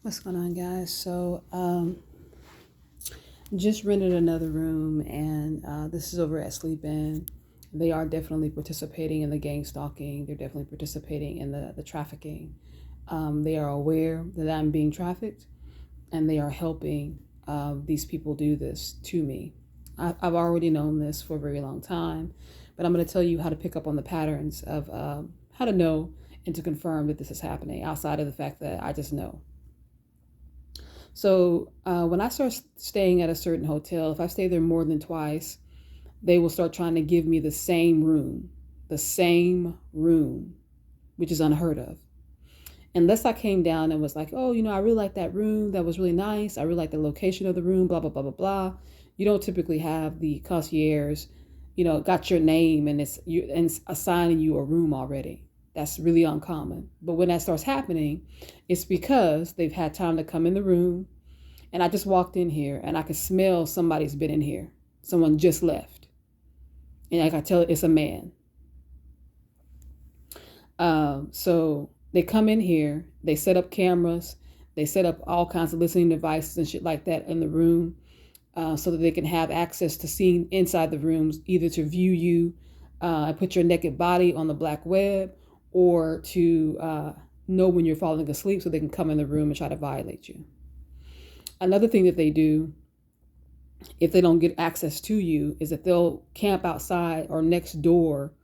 What's going on, guys? Just rented another room, and this is over at Sleep In. They are definitely participating in the gang stalking. They're definitely participating in the trafficking. They are aware that I'm being trafficked, and they are helping these people do this to me. I've already known this for a very long time, but I'm going to tell you how to pick up on the patterns of how to know and to confirm that this is happening outside of the fact that I just know. So when I start staying at a certain hotel, if I stay there more than twice, they will start trying to give me the same room, which is unheard of. Unless I came down and was like, oh, I really like that room. That was really nice. I really like the location of the room, blah, blah, blah, blah, blah. You don't typically have the concierge, got your name and it's assigning you a room already. That's really uncommon. But when that starts happening, it's because they've had time to come in the room. And I just walked in here and I could smell somebody's been in here. Someone just left. And I can tell it's a man. So they come in here, they set up cameras, they set up all kinds of listening devices and shit like that in the room so that they can have access to seeing inside the rooms, either to view you and put your naked body on the black web, or to know when you're falling asleep so they can come in the room and try to violate you. Another thing that they do, if they don't get access to you, is that they'll camp outside or next door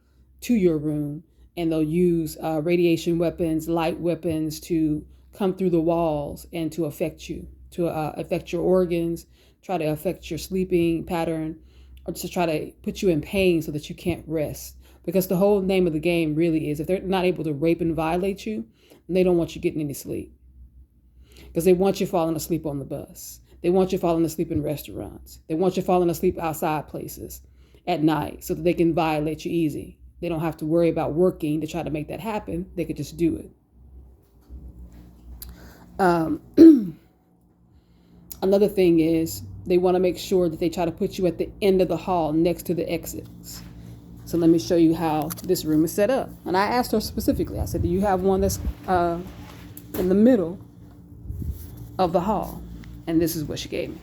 to your room, and they'll use radiation weapons, light weapons to come through the walls and to affect you, to affect your organs, try to affect your sleeping pattern, or to try to put you in pain so that you can't rest. Because the whole name of the game really is, if they're not able to rape and violate you, they don't want you getting any sleep. Because they want you falling asleep on the bus. They want you falling asleep in restaurants. They want you falling asleep outside places at night so that they can violate you easy. They don't have to worry about working to try to make that happen. They could just do it. Another thing is they want to make sure that they try to put you at the end of the hall next to the exits. So let me show you how this room is set up. And I asked her specifically, I said, do you have one that's in the middle of the hall? And this is what she gave me.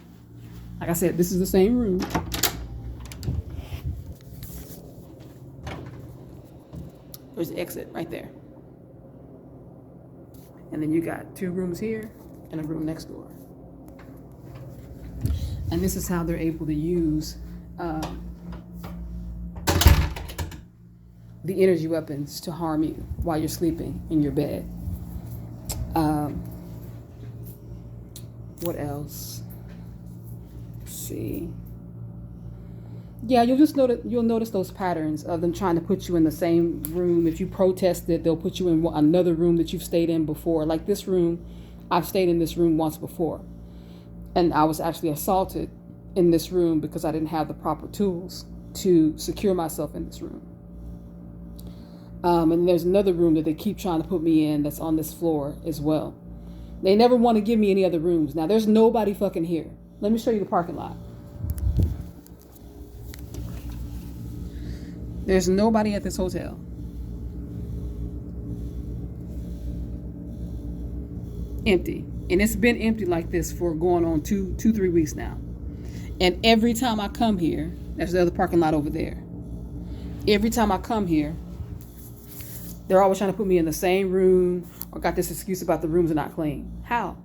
Like I said, this is the same room. There's the exit right there. And then you got 2 rooms here and a room next door. And this is how they're able to use the energy weapons to harm you while you're sleeping in your bed. What else? Let's see. Yeah, you'll notice those patterns of them trying to put you in the same room. If you protested, they'll put you in another room that you've stayed in before. Like this room, I've stayed in this room once before. And I was actually assaulted in this room because I didn't have the proper tools to secure myself in this room. And there's another room that they keep trying to put me in that's on this floor as well. They never want to give me any other rooms. Now, there's nobody fucking here. Let me show you the parking lot. There's nobody at this hotel. Empty. And it's been empty like this for going on 3 weeks now. And every time I come here, there's the other parking lot over there. Every time I come here, they're always trying to put me in the same room or got this excuse about the rooms are not clean. How?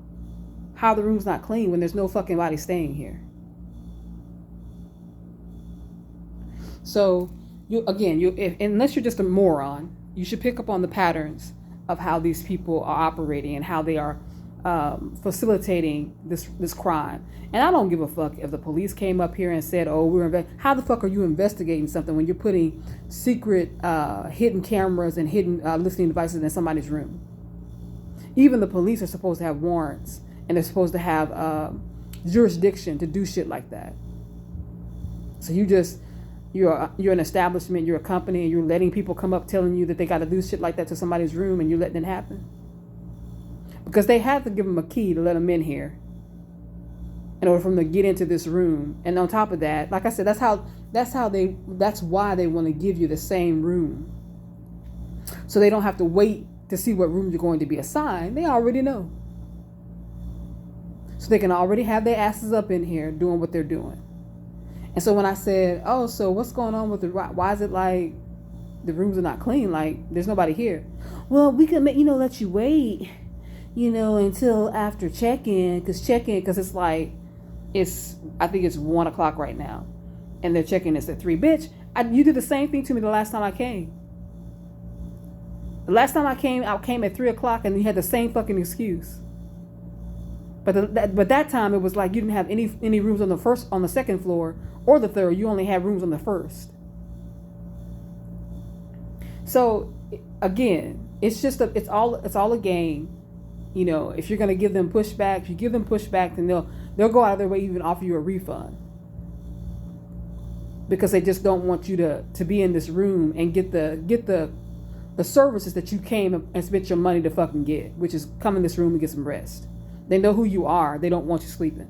How the room's not clean when there's no fucking body staying here? So, unless you're just a moron, you should pick up on the patterns of how these people are operating and how they are facilitating this crime. And I don't give a fuck if the police came up here and said, oh, how the fuck are you investigating something when you're putting secret hidden cameras and hidden listening devices in somebody's room? Even the police are supposed to have warrants and they're supposed to have jurisdiction to do shit like that. So you're an establishment, you're a company, and you're letting people come up telling you that they got to do shit like that to somebody's room, and you're letting it happen. Because they have to give them a key to let them in here in order for them to get into this room. And on top of that, like I said, that's why they want to give you the same room. So they don't have to wait to see what room you're going to be assigned. They already know. so they can already have their asses up in here doing what they're doing. And so when I said, oh, so what's going on with why is it like the rooms are not clean, like there's nobody here? Well, we can let you wait, until after check-in, because it's like, I think it's 1 o'clock right now, and their check-in is at 3. Bitch, you did the same thing to me the last time I came. The last time I came at 3 o'clock, and you had the same fucking excuse. But that time it was like you didn't have any rooms on the second floor or the third. You only had rooms on the first. So again, it's all a game. If you're gonna give them pushback, if you give them pushback, then they'll go out of their way to even offer you a refund, because they just don't want you to be in this room and get the services that you came and spent your money to fucking get, which is come in this room and get some rest. They know who you are. They don't want you sleeping.